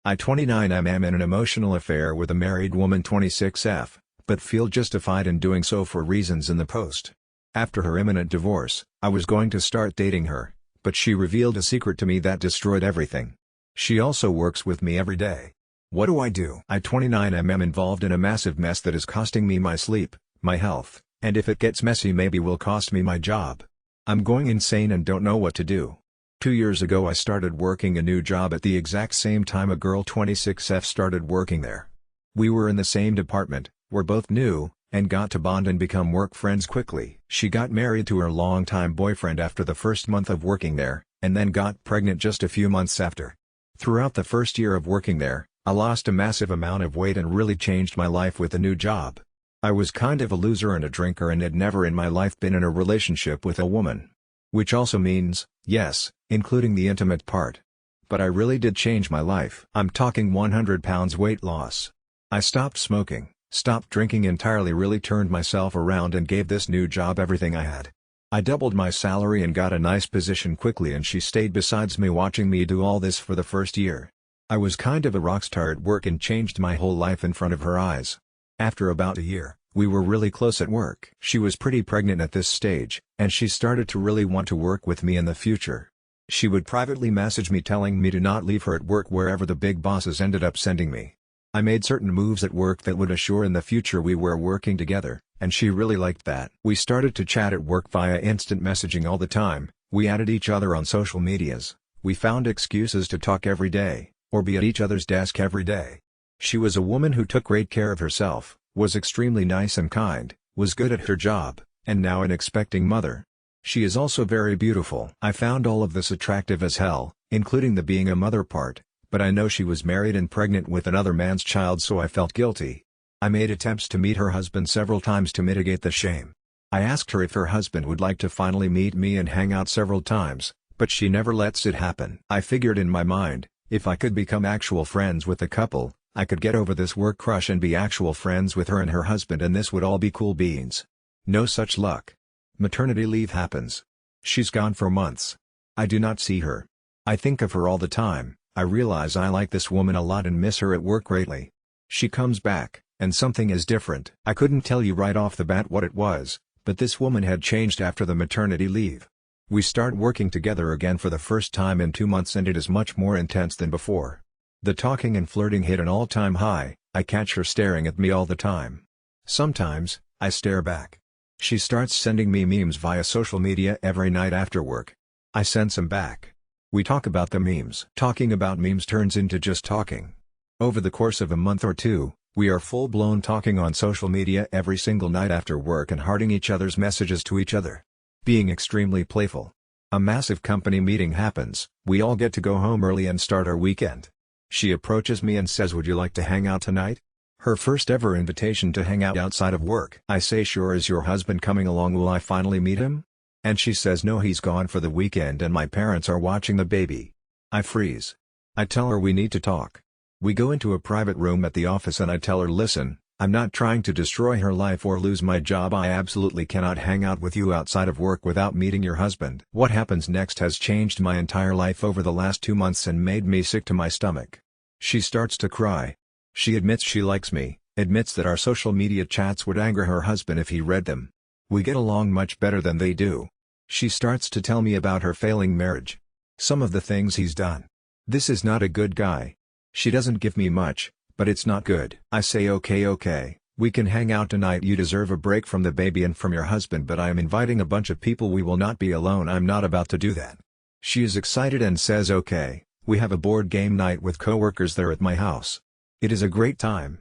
I 29 am in an emotional affair with a married woman 26F, but feel justified in doing so for reasons in the post. After her imminent divorce, I was going to start dating her, but she revealed a secret to me that destroyed everything. She also works with me every day. What do? I 29 am involved in a massive mess that is costing me my sleep, my health, and if it gets messy maybe will cost me my job. I'm going insane and don't know what to do. 2 years ago I started working a new job at the exact same time a girl 26F started working there. We were in the same department, we're both new, and got to bond and become work friends quickly. She got married to her longtime boyfriend after the first month of working there, and then got pregnant just a few months after. Throughout the first year of working there, I lost a massive amount of weight and really changed my life with the new job. I was kind of a loser and a drinker and had never in my life been in a relationship with a woman. Which also means, yes, including the intimate part. But I really did change my life. I'm talking 100 pounds weight loss. I stopped smoking, stopped drinking entirely, really turned myself around and gave this new job everything I had. I doubled my salary and got a nice position quickly, and she stayed besides me watching me do all this for the first year. I was kind of a rock star at work and changed my whole life in front of her eyes. After about a year, we were really close at work. She was pretty pregnant at this stage, and she started to really want to work with me in the future. She would privately message me telling me to not leave her at work wherever the big bosses ended up sending me. I made certain moves at work that would assure in the future we were working together, and she really liked that. We started to chat at work via instant messaging all the time, we added each other on social medias, we found excuses to talk every day, or be at each other's desk every day. She was a woman who took great care of herself, was extremely nice and kind, was good at her job, and now an expecting mother. She is also very beautiful. I found all of this attractive as hell, including the being a mother part, but I know she was married and pregnant with another man's child, so I felt guilty. I made attempts to meet her husband several times to mitigate the shame. I asked her if her husband would like to finally meet me and hang out several times, but she never lets it happen. I figured in my mind, if I could become actual friends with the couple, I could get over this work crush and be actual friends with her and her husband, and this would all be cool beans. No such luck. Maternity leave happens. She's gone for months. I do not see her. I think of her all the time. I realize I like this woman a lot and miss her at work greatly. She comes back, and something is different. I couldn't tell you right off the bat what it was, but this woman had changed after the maternity leave. We start working together again for the first time in 2 months, and it is much more intense than before. The talking and flirting hit an all-time high. I catch her staring at me all the time. Sometimes, I stare back. She starts sending me memes via social media every night after work. I send some back. We talk about the memes. Talking about memes turns into just talking. Over the course of a month or two, we are full-blown talking on social media every single night after work and hearting each other's messages to each other. Being extremely playful. A massive company meeting happens, we all get to go home early and start our weekend. She approaches me and says, "Would you like to hang out tonight?" Her first ever invitation to hang out outside of work. I say, "Sure, is your husband coming along? Will I finally meet him?" And she says, "No, he's gone for the weekend and my parents are watching the baby." I freeze. I tell her we need to talk. We go into a private room at the office and I tell her, "Listen, I'm not trying to destroy her life or lose my job. I absolutely cannot hang out with you outside of work without meeting your husband." What happens next has changed my entire life over the last 2 months and made me sick to my stomach. She starts to cry. She admits she likes me, admits that our social media chats would anger her husband if he read them. We get along much better than they do. She starts to tell me about her failing marriage. Some of the things he's done. This is not a good guy. She doesn't give me much, but it's not good. I say, okay, we can hang out tonight. You deserve a break from the baby and from your husband, but I am inviting a bunch of people. We will not be alone. I'm not about to do that. She is excited and says, "Okay, we have a board game night with coworkers there at my house." It is a great time.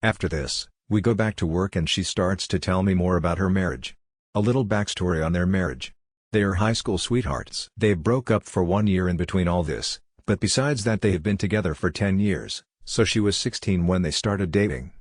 After this, we go back to work and she starts to tell me more about her marriage. A little backstory on their marriage. They are high school sweethearts. They broke up for 1 year in between all this, but besides that they have been together for 10 years, so she was 16 when they started dating.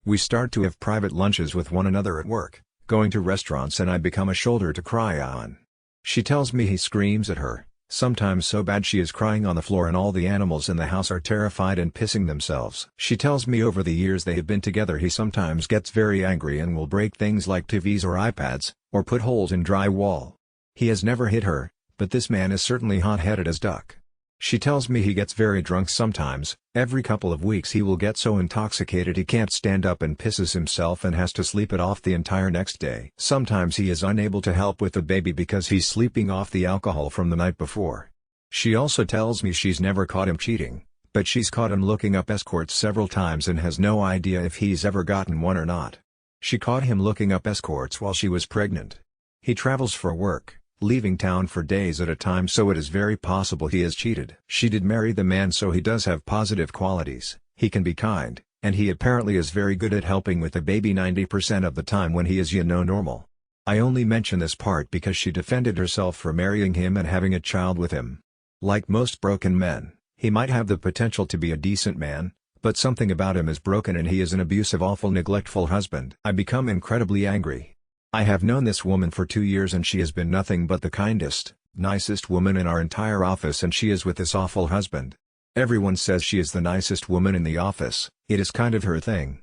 We start to have private lunches with one another at work, going to restaurants, and I become a shoulder to cry on. She tells me he screams at her, sometimes so bad she is crying on the floor and all the animals in the house are terrified and pissing themselves. She tells me over the years they have been together he sometimes gets very angry and will break things like TVs or iPads, or put holes in drywall. He has never hit her, but this man is certainly hot-headed as duck. She tells me he gets very drunk sometimes. Every couple of weeks he will get so intoxicated he can't stand up and pisses himself and has to sleep it off the entire next day. Sometimes he is unable to help with the baby because he's sleeping off the alcohol from the night before. She also tells me she's never caught him cheating, but she's caught him looking up escorts several times and has no idea if he's ever gotten one or not. She caught him looking up escorts while she was pregnant. He travels for work, leaving town for days at a time, so it is very possible he has cheated. She did marry the man, so he does have positive qualities. He can be kind, and he apparently is very good at helping with the baby 90% of the time when he is normal. I only mention this part because she defended herself for marrying him and having a child with him. Like most broken men, he might have the potential to be a decent man, but something about him is broken and he is an abusive, awful, neglectful husband. I become incredibly angry. I have known this woman for 2 years and she has been nothing but the kindest, nicest woman in our entire office, and she is with this awful husband. Everyone says she is the nicest woman in the office. It is kind of her thing.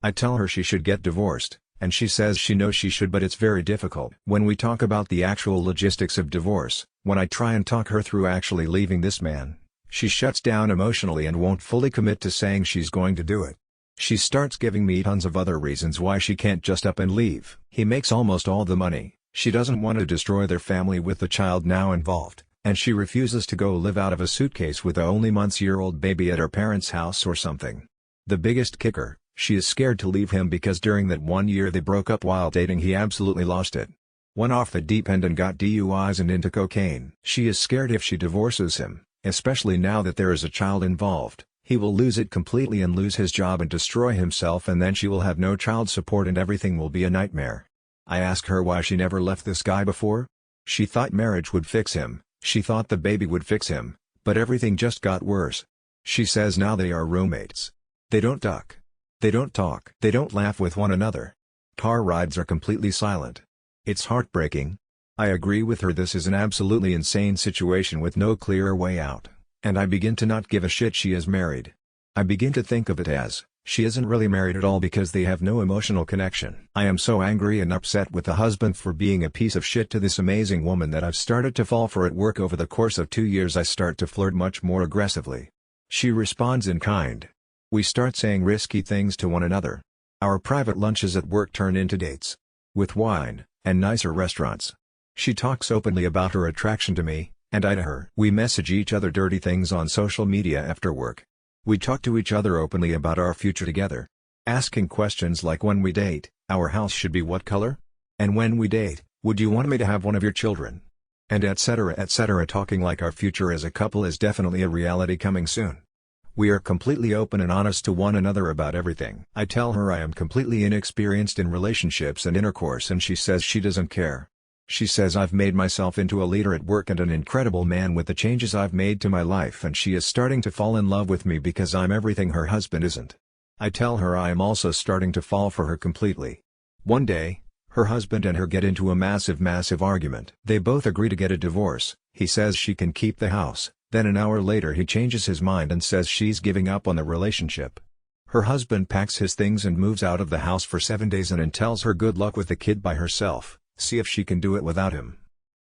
I tell her she should get divorced, and she says she knows she should, but it's very difficult. When we talk about the actual logistics of divorce, when I try and talk her through actually leaving this man, she shuts down emotionally and won't fully commit to saying she's going to do it. She starts giving me tons of other reasons why she can't just up and leave. He makes almost all the money, she doesn't want to destroy their family with the child now involved, and she refuses to go live out of a suitcase with a only months-old baby at her parents' house or something. The biggest kicker, she is scared to leave him because during that 1 year they broke up while dating he absolutely lost it. Went off the deep end and got DUIs and into cocaine. She is scared if she divorces him, especially now that there is a child involved, he will lose it completely and lose his job and destroy himself, and then she will have no child support and everything will be a nightmare. I ask her why she never left this guy before. She thought marriage would fix him, she thought the baby would fix him, but everything just got worse. She says now they are roommates. They don't duck. They don't talk. They don't laugh with one another. Car rides are completely silent. It's heartbreaking. I agree with her, this is an absolutely insane situation with no clear way out, and I begin to not give a shit she is married. I begin to think of it as, she isn't really married at all because they have no emotional connection. I am so angry and upset with the husband for being a piece of shit to this amazing woman that I've started to fall for at work. Over the course of 2 years I start to flirt much more aggressively. She responds in kind. We start saying risky things to one another. Our private lunches at work turn into dates. With wine, and nicer restaurants. She talks openly about her attraction to me, and I to her. We message each other dirty things on social media after work. We talk to each other openly about our future together. Asking questions like, when we date, our house should be what color? And when we date, would you want me to have one of your children? And etc. etc. Talking like our future as a couple is definitely a reality coming soon. We are completely open and honest to one another about everything. I tell her I am completely inexperienced in relationships and intercourse, and she says she doesn't care. She says I've made myself into a leader at work and an incredible man with the changes I've made to my life, and she is starting to fall in love with me because I'm everything her husband isn't. I tell her I am also starting to fall for her completely. One day, her husband and her get into a massive argument. They both agree to get a divorce. He says she can keep the house. Then an hour later he changes his mind and says she's giving up on the relationship. Her husband packs his things and moves out of the house for 7 days and tells her good luck with the kid by herself, see if she can do it without him.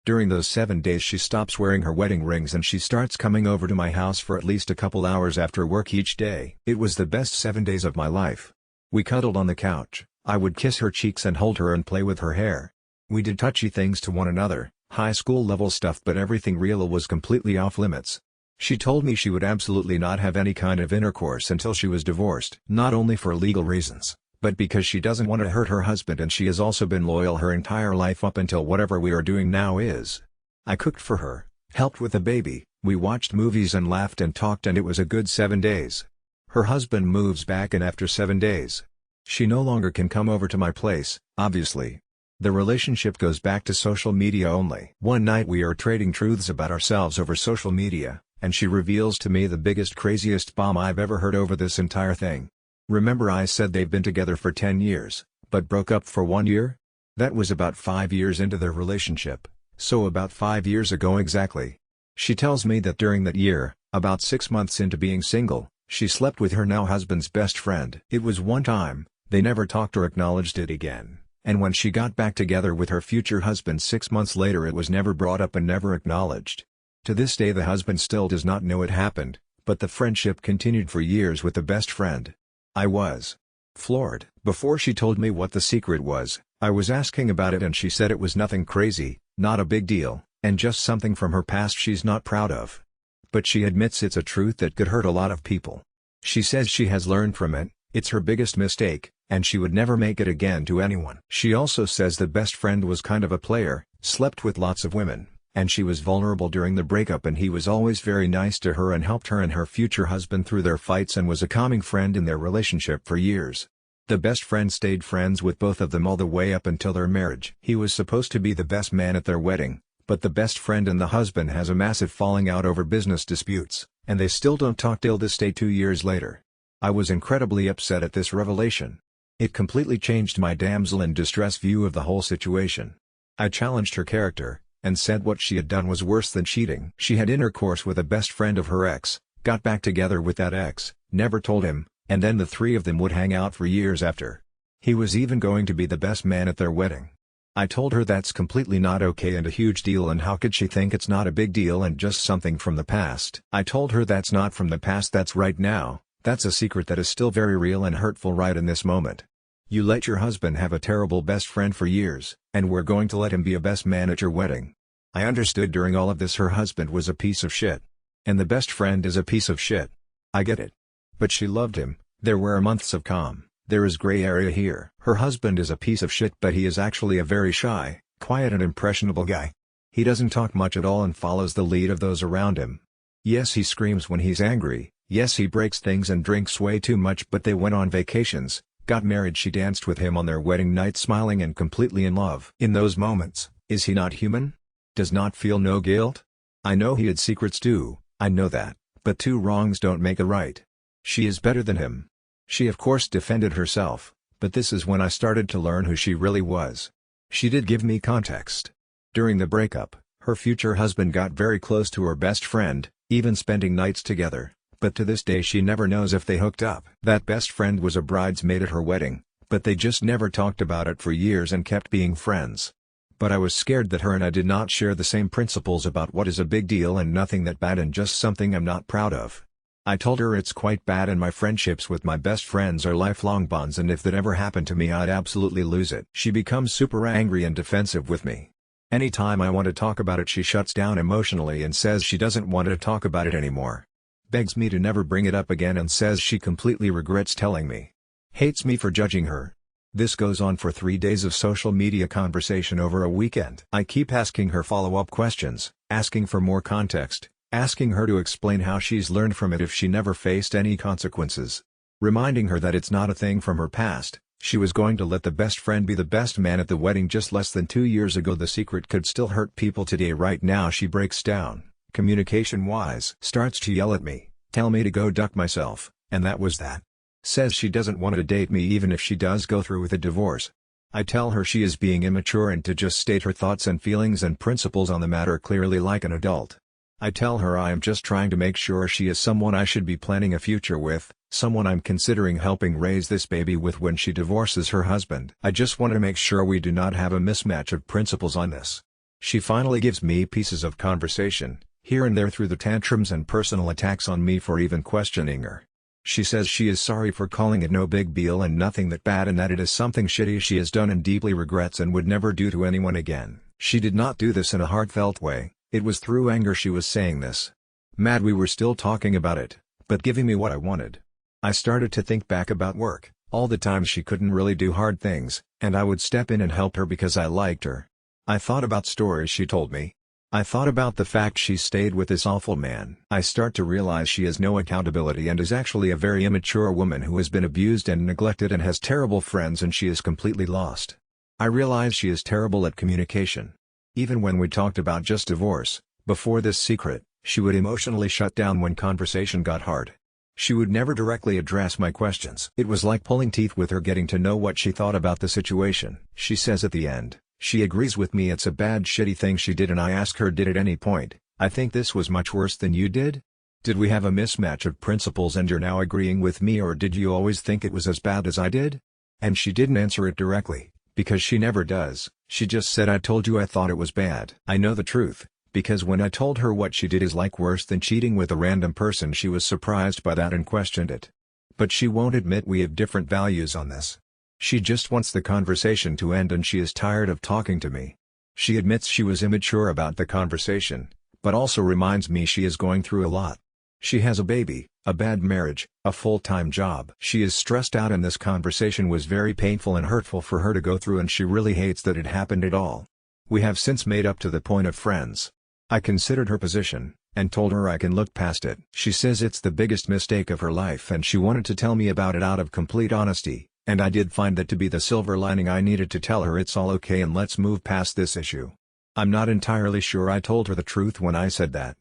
During those 7 days she stops wearing her wedding rings and she starts coming over to my house for at least a couple hours after work each day. It was the best 7 days of my life. We cuddled on the couch, I would kiss her cheeks and hold her and play with her hair. We did touchy things to one another. High school level stuff, but everything real was completely off limits. She told me she would absolutely not have any kind of intercourse until she was divorced. Not only for legal reasons, but because she doesn't want to hurt her husband, and she has also been loyal her entire life up until whatever we are doing now is. I cooked for her, helped with the baby, we watched movies and laughed and talked, and it was a good 7 days. Her husband moves back in after 7 days. She no longer can come over to my place, obviously. The relationship goes back to social media only. One night we are trading truths about ourselves over social media, and she reveals to me the biggest, craziest bomb I've ever heard over this entire thing. Remember I said they've been together for 10 years, but broke up for 1 year? That was about 5 years into their relationship, so about 5 years ago exactly. She tells me that during that year, about 6 months into being single, she slept with her now husband's best friend. It was one time, they never talked or acknowledged it again. And when she got back together with her future husband 6 months later, it was never brought up and never acknowledged. To this day the husband still does not know it happened, but the friendship continued for years with the best friend. I was floored. Before she told me what the secret was, I was asking about it and she said it was nothing crazy, not a big deal, and just something from her past she's not proud of. But she admits it's a truth that could hurt a lot of people. She says she has learned from it, it's her biggest mistake, and she would never make it again to anyone. She also says the best friend was kind of a player, slept with lots of women, and she was vulnerable during the breakup and he was always very nice to her and helped her and her future husband through their fights and was a calming friend in their relationship for years. The best friend stayed friends with both of them all the way up until their marriage. He was supposed to be the best man at their wedding, but the best friend and the husband has a massive falling out over business disputes, and they still don't talk till this day 2 years later. I was incredibly upset at this revelation. It completely changed my damsel in distress view of the whole situation. I challenged her character, and said what she had done was worse than cheating. She had intercourse with a best friend of her ex, got back together with that ex, never told him, and then the three of them would hang out for years after. He was even going to be the best man at their wedding. I told her that's completely not okay and a huge deal, and how could she think it's not a big deal and just something from the past. I told her that's not from the past, that's right now, that's a secret that is still very real and hurtful right in this moment. You let your husband have a terrible best friend for years, and we're going to let him be a best man at your wedding. I understood during all of this her husband was a piece of shit. And the best friend is a piece of shit. I get it. But she loved him, there were months of calm, there is gray area here. Her husband is a piece of shit, but he is actually a very shy, quiet and impressionable guy. He doesn't talk much at all and follows the lead of those around him. Yes, he screams when he's angry, yes, he breaks things and drinks way too much, but they went on vacations, got married, she danced with him on their wedding night smiling and completely in love. In those moments, is he not human? Does not feel no guilt? I know he had secrets too, I know that, but two wrongs don't make a right. She is better than him. She of course defended herself, but this is when I started to learn who she really was. She did give me context. During the breakup, her future husband got very close to her best friend, even spending nights together, but to this day she never knows if they hooked up. That best friend was a bridesmaid at her wedding, but they just never talked about it for years and kept being friends. But I was scared that her and I did not share the same principles about what is a big deal and nothing that bad and just something I'm not proud of. I told her it's quite bad and my friendships with my best friends are lifelong bonds, and if that ever happened to me I'd absolutely lose it. She becomes super angry and defensive with me. Anytime I want to talk about it she shuts down emotionally and says she doesn't want to talk about it anymore. Begs me to never bring it up again and says she completely regrets telling me. Hates me for judging her. This goes on for 3 days of social media conversation over a weekend. I keep asking her follow-up questions, asking for more context, asking her to explain how she's learned from it if she never faced any consequences. Reminding her that it's not a thing from her past, she was going to let the best friend be the best man at the wedding just less than 2 years ago. The secret could still hurt people today. Right now she breaks down, communication-wise. Starts to yell at me, tell me to go duck myself, and that was that. Says she doesn't want to date me even if she does go through with a divorce. I tell her she is being immature and to just state her thoughts and feelings and principles on the matter clearly like an adult. I tell her I am just trying to make sure she is someone I should be planning a future with, someone I'm considering helping raise this baby with when she divorces her husband. I just want to make sure we do not have a mismatch of principles on this. She finally gives me pieces of conversation, here and there through the tantrums and personal attacks on me for even questioning her. She says she is sorry for calling it no big deal and nothing that bad and that it is something shitty she has done and deeply regrets and would never do to anyone again. She did not do this in a heartfelt way, it was through anger she was saying this. Mad we were still talking about it, but giving me what I wanted. I started to think back about work, all the times she couldn't really do hard things, and I would step in and help her because I liked her. I thought about stories she told me. I thought about the fact she stayed with this awful man. I start to realize she has no accountability and is actually a very immature woman who has been abused and neglected and has terrible friends and she is completely lost. I realize she is terrible at communication. Even when we talked about just divorce, before this secret, she would emotionally shut down when conversation got hard. She would never directly address my questions. It was like pulling teeth with her getting to know what she thought about the situation. She says at the end, she agrees with me it's a bad shitty thing she did, and I ask her did at any point, I think this was much worse than you did? Did we have a mismatch of principles and you're now agreeing with me, or did you always think it was as bad as I did? And she didn't answer it directly, because she never does. She just said I told you I thought it was bad. I know the truth, Because when I told her what she did is like worse than cheating with a random person, she was surprised by that and questioned it. But she won't admit we have different values on this. She just wants the conversation to end and she is tired of talking to me. She admits she was immature about the conversation, but also reminds me she is going through a lot. She has a baby, a bad marriage, a full-time job. She is stressed out and this conversation was very painful and hurtful for her to go through and she really hates that it happened at all. We have since made up to the point of friends. I considered her position, and told her I can look past it. She says it's the biggest mistake of her life and she wanted to tell me about it out of complete honesty, and I did find that to be the silver lining. I needed to tell her it's all okay and let's move past this issue. I'm not entirely sure I told her the truth when I said that.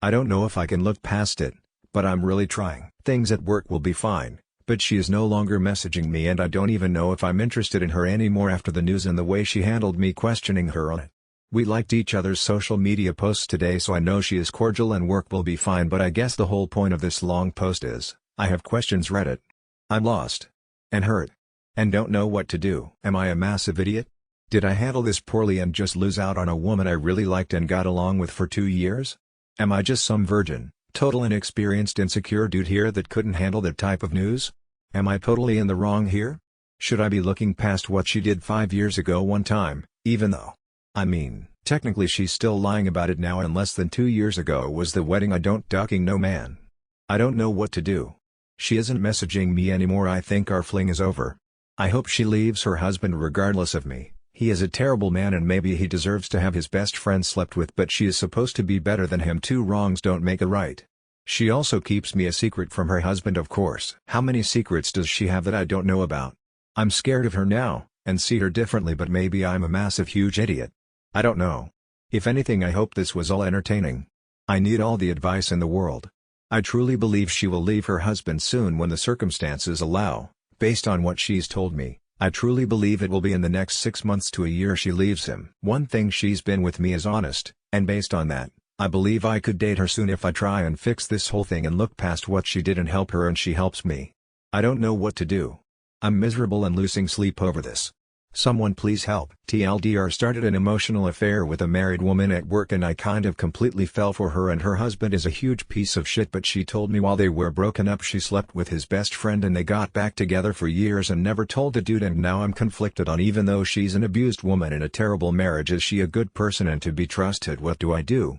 I don't know if I can look past it, but I'm really trying. Things at work will be fine, but she is no longer messaging me and I don't even know if I'm interested in her anymore after the news and the way she handled me questioning her on it. We liked each other's social media posts today, so I know she is cordial and work will be fine, but I guess the whole point of this long post is, I have questions Reddit. I'm lost. And hurt. And don't know what to do. Am I a massive idiot? Did I handle this poorly and just lose out on a woman I really liked and got along with for 2 years? Am I just some virgin, total inexperienced insecure dude here that couldn't handle that type of news? Am I totally in the wrong here? Should I be looking past what she did 5 years ago one time, even though, I mean, technically she's still lying about it now and less than 2 years ago was the wedding? I don't ducking no man. I don't know what to do. She isn't messaging me anymore. I think our fling is over. I hope she leaves her husband regardless of me. He is a terrible man and maybe he deserves to have his best friend slept with, but she is supposed to be better than him. 2 wrongs don't make a right. She also keeps me a secret from her husband, of course. How many secrets does she have that I don't know about? I'm scared of her now, and see her differently, but maybe I'm a massive huge idiot. I don't know. If anything, I hope this was all entertaining. I need all the advice in the world. I truly believe she will leave her husband soon when the circumstances allow, based on what she's told me. I truly believe it will be in the next 6 months to a year she leaves him. One thing, she's been with me is honest, and based on that, I believe I could date her soon if I try and fix this whole thing and look past what she did and help her and she helps me. I don't know what to do. I'm miserable and losing sleep over this. Someone please help. TLDR started an emotional affair with a married woman at work and I kind of completely fell for her, and her husband is a huge piece of shit, but she told me while they were broken up she slept with his best friend and they got back together for years and never told the dude, and now I'm conflicted on, even though she's an abused woman in a terrible marriage, is she a good person and to be trusted? What do I do?